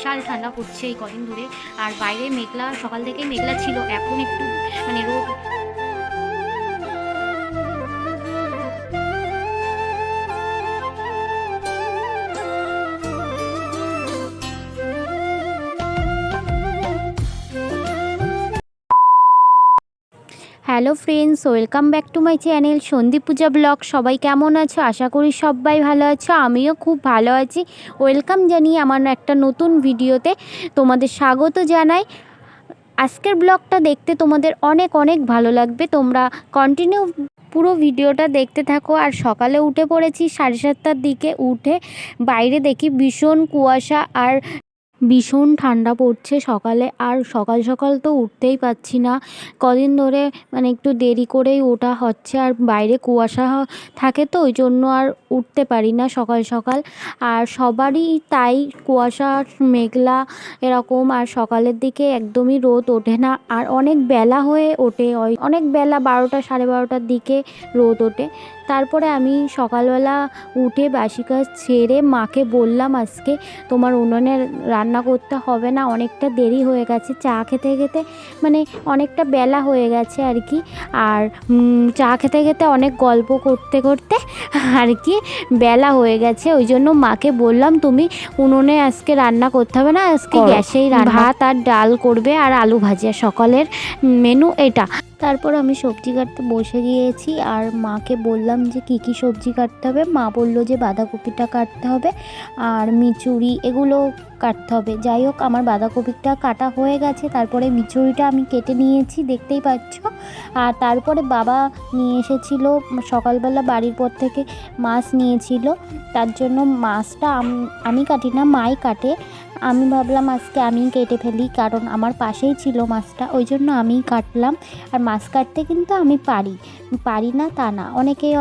বিশাল ঠান্ডা পড়ছে এই কদিন ধরে। আর বাইরে মেঘলা, সকাল থেকেই মেঘলা ছিল, এখন একটু রোদ। Hello friends, welcome back to my channel Sandip Puja blog. সবাই কেমন আছো? আশা করি সবাই ভালো আছো, আমিও খুব ভালো আছি। ওয়েলকাম জানিয়ে আমার একটা নতুন ভিডিওতে তোমাদের স্বাগত জানাই। আজকের ব্লগটা দেখতে তোমাদের অনেক অনেক ভালো লাগবে, তোমরা কন্টিনিউ পুরো ভিডিওটা দেখতে থাকো। আর সকালে উঠে পড়েছি 7:30টার দিকে, উঠে বাইরে দেখি ভীষণ কুয়াশা আর ভীষণ ঠান্ডা পড়ছে সকালে। আর সকাল সকাল তো উঠতেই পারছি না, কদিন ধরে একটু দেরি করেই ওঠা হচ্ছে। আর বাইরে কুয়াশা থাকে তো ওই জন্য আর উঠতে পারি না সকাল সকাল। আর সবারই তাই, কুয়াশা মেঘলা এরকম। আর সকালের দিকে একদমই রোদ ওঠে না, আর অনেক বেলা হয়ে ওঠে, অনেক বেলা 12টা 12:30টার দিকে রোদ ওঠে। তারপরে আমি সকালবেলা উঠে বাসি কাজ ছেড়ে মাকে বললাম, আজকে তোমার উনুনে রান্না করতে হবে না, অনেকটা দেরি হয়ে গেছে। চা খেতে খেতে অনেকটা বেলা হয়ে গেছে আর কি। আর চা খেতে খেতে অনেক গল্প করতে করতে আর কি বেলা hয়ে গেছে। ওই জন্য মাকে বললাম, তুমি উনুনে আজকে রান্না করতে হবে না, আজকে গ্যাসেই ভাত আর ডাল করবে আর আলু ভাজা, সকালের মেনু এটা। তারপর আমি সবজি কাটতে বসে গিয়েছি, আর মাকে বললাম যে কি কি সবজি কাটতে হবে। মা বললো যে বাঁধাকপিটা কাটতে হবে আর মিচুরি এগুলো কাটতে হবে। যাই হোক, আমার বাঁধাকপিটা কাটা হয়ে গেছে, তারপরে মিচুরিটা আমি কেটে নিয়েছি, দেখতেই পাচ্ছ। আর তারপরে বাবা নিয়ে এসেছিল সকালবেলা, বাড়ির পর থেকে মাছ নিয়েছিল, তার জন্য মাছটা আমি কাটি না, মাই কাটে। আমি ভাবলাম আজকে আমি কেটে ফেলি, কারণ আমার পাশেই ছিল মাছটা, ওই জন্য আমিই কাটলাম। আর মাছ কাটতে কিন্তু আমি পারি না তা না, অনেকেই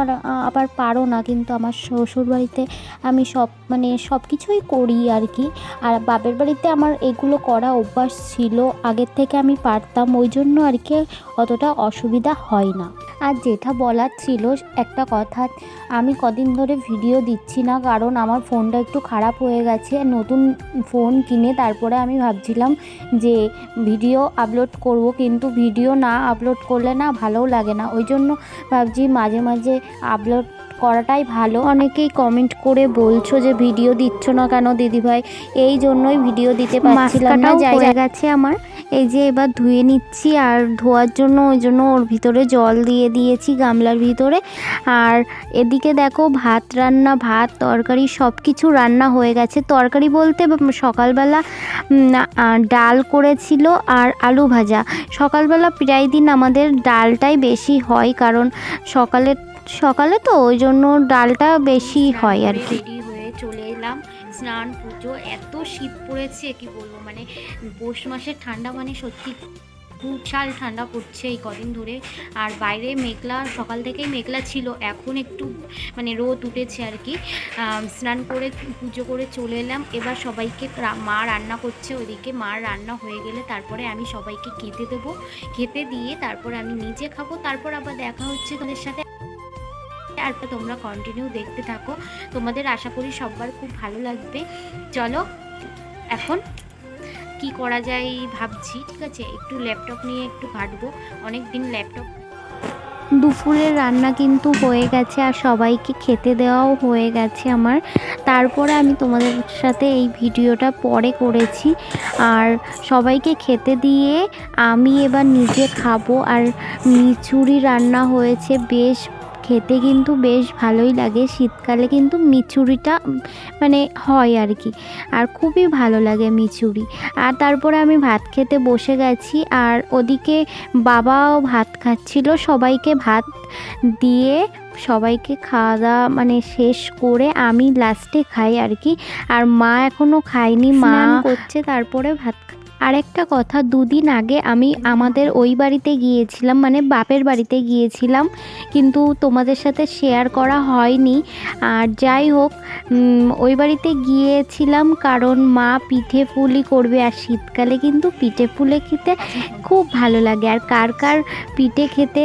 আবার পারো না, কিন্তু আমার শ্বশুরবাড়িতে আমি সব কিছুই করি আর কি। আর বাপের বাড়িতে আমার এগুলো করা অভ্যাস ছিল, আগের থেকে আমি পারতাম, ওই জন্য আর কি অতটা অসুবিধা হয় না। আর যেটা বলার ছিল একটা কথা, আমি কদিন ধরে ভিডিও দিচ্ছি না, কারণ আমার ফোনটা একটু খারাপ হয়ে গেছে। নতুন ফোন কিনে তারপরে আমি ভাবছিলাম যে ভিডিও আপলোড করব, কিন্তু ভিডিও না আপলোড করলে না ভালোও লাগে না, ওই জন্য ভাবছি মাঝে মাঝে আপলোড করাটাই ভালো। অনেকেই কমেন্ট করে বলছো যে ভিডিও দিচ্ছ না কেন দিদিভাই, এই জন্যই ভিডিও দিতে পারছিলাম না। হয়ে গেছে আমার, এই যে এবার ধুয়ে নিচ্ছি, আর ধোয়ার জন্য ওই জন্য ওর ভিতরে জল দিয়ে দিয়েছি গামলার ভিতরে। আর এদিকে দেখো ভাত তরকারি সব কিছু রান্না হয়ে গেছে। তরকারি বলতে সকালবেলা ডাল করেছিল আর আলু ভাজা। সকালবেলা প্রায় দিন আমাদের ডালটাই বেশি হয়, কারণ সকালে তো ওই জন্য ডালটা বেশি হয় আর কি। রেডি হয়ে চলে এলাম, স্নান পুজো, এত শীত পড়েছে কি বলবো, পৌষ মাসের ঠান্ডা সত্যি বিশাল ঠান্ডা পড়ছে এই কদিন ধরে। আর বাইরে মেঘলা, সকাল থেকেই মেঘলা ছিল, এখন একটু রোদ উঠেছে আর কি। স্নান করে পুজো করে চলে এলাম। এবার সবাইকে মা রান্না করছে, ওইদিকে মার রান্না হয়ে গেলে তারপরে আমি সবাইকে খেতে দেবো, খেতে দিয়ে তারপর আমি নিজে খাবো। তারপর আবার দেখা হচ্ছে তোমাদের সাথে, আর তোমরা কন্টিনিউ দেখতে থাকো, তোমাদের আশা করি সবার খুব ভালো লাগবে। চলো এখন কি করা যায় ভাবছি, ঠিক আছে, একটু ল্যাপটপ নিয়ে একটু ঘাঁটবো, অনেক দিন ল্যাপটপ। দুপুরের রান্না কিন্তু হয়ে গেছে, আর সবাইকে খেতে দেওয়াও হয়ে গেছে আমার। তারপরে আমি তোমাদের সাথে এই ভিডিওটা পরে করেছি, আর সবাইকে খেতে দিয়ে আমি এবার নিজে খাবো। আর মিচুরি রান্না হয়েছে, বেশ খেতে কিন্তু বেশ ভালোই লাগে, শীতকালে কিন্তু মিচুরিটা হয় আর কি, আর খুবই ভালো লাগে মিচুরি। আর তারপরে আমি ভাত খেতে বসে গেছি, আর ওদিকে বাবাও ভাত খাচ্ছিল। সবাইকে ভাত দিয়ে সবাইকে খাওয়া দাওয়া শেষ করে আমি লাস্টে খাই আর কি। আর মা এখনও খায়নি, মা করছে, তারপরে ভাত। আরেকটা কথা, দুদিন আগে আমি আমাদের ওই বাড়িতে গিয়েছিলাম, বাপের বাড়িতে গিয়েছিলাম, কিন্তু তোমাদের সাথে শেয়ার করা হয়নি। আর যাই হোক, ওই বাড়িতে গিয়েছিলাম কারণ মা পিঠে পুলি করবে, আর শীতকালে কিন্তু পিঠে পুলি খেতে খুব ভালো লাগে। আর কার কার পিঠে খেতে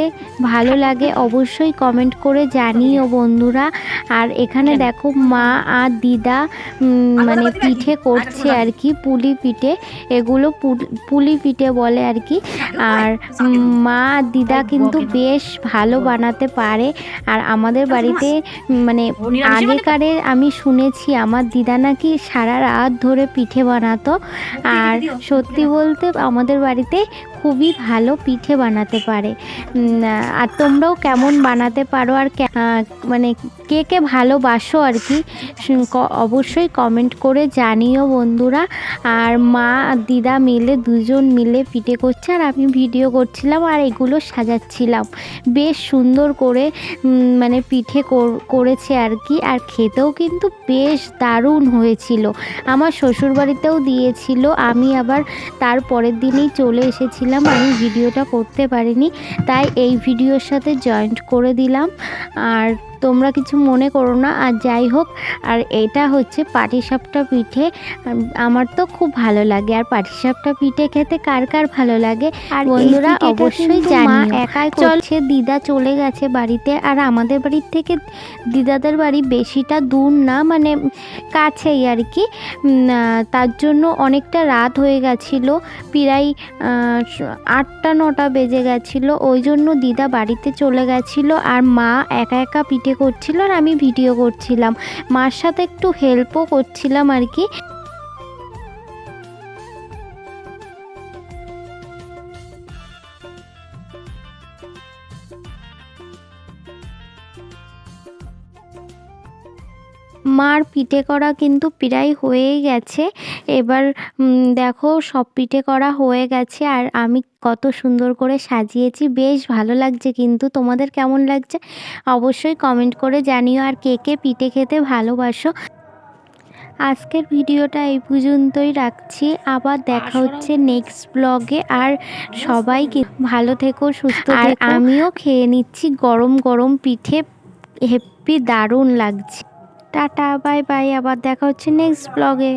ভালো লাগে অবশ্যই কমেন্ট করে জানিও বন্ধুরা। আর এখানে দেখো মা আর দিদা মানে পিঠে করছে আর কি, পুলি পিঠে, এগুলো পুলি পিঠে বলে আর কি। আর মা আর দিদা কিন্তু বেশ ভালো বানাতে পারে। আর আমাদের বাড়িতে মানে আগেকারের আমি শুনেছি আমার দিদা নাকি সারা রাত ধরে পিঠে বানাতো। আর সত্যি বলতে আমাদের বাড়িতে খুবই ভালো পিঠে বানাতে পারে। আর তোমরাও কেমন বানাতে পারো আর মানে কে কে ভালোবাসো আর কি, অবশ্যই কমেন্ট করে জানিও বন্ধুরা। আর মা আর দিদা মিলে দুজন মিলে পিঠে করছে আর আমি ভিডিও করছিলাম আর এগুলো সাজাচ্ছিলাম। বেশ সুন্দর করে মানে পিঠে করেছে আর কি। আর খেতেও কিন্তু বেশ দারুণ হয়েছিল। আমার শ্বশুরবাড়িতেও দিয়েছিল, আমি আবার তার পরের দিনেই চলে এসেছিলাম, আমি ভিডিওটা করতে পারিনি, তাই এই ভিডিওর সাথে জয়েন্ট করে দিলাম। আর তোমরা কিছু মনে করো না। আর যাই হোক, আর এটা হচ্ছে পাটিসাপটা পিঠে। আমার তো খুব ভালো লাগে। আর পাটিসাপটা পিঠে খেতে কার কার ভালো লাগে আর বন্ধুরা অবশ্যই জানিও। একাই চলছে, দিদা চলে গেছে বাড়িতে। আর আমাদের বাড়ির থেকে দিদাদের বাড়ি বেশিটা দূর না, মানে কাছেই আর কি। তার জন্য অনেকটা রাত হয়ে গেছিলো, প্রায় 8টা-9টা বেজে গেছিলো। ওই জন্য দিদা বাড়িতে চলে গেছিলো আর মা একা একা পিঠে করছিল আর আমি ভিডিও করছিলাম, মার সাথে একটু হেল্পও করছিলাম আর কি। মার পিঠে করা কিন্তু প্রায় হয়েই গেছে। এবার দেখো সব পিঠে করা হয়ে গেছে আর আমি কত সুন্দর করে সাজিয়েছি, বেশ ভালো লাগছে। কিন্তু তোমাদের কেমন লাগছে অবশ্যই কমেন্ট করে জানিও। আর কে কে পিঠে খেতে ভালোবাসো। আজকের ভিডিওটা এই পর্যন্তই রাখছি, আবার দেখা হচ্ছে নেক্সট ব্লগে। আর সবাই ভালো থেকো, সুস্থ থেকো। আর আমিও খেয়ে নিচ্ছি গরম গরম পিঠে, হেব্বি দারুণ লাগছে। টাটা, বাই বাই, আবার দেখা হচ্ছে নেক্সট ব্লগে।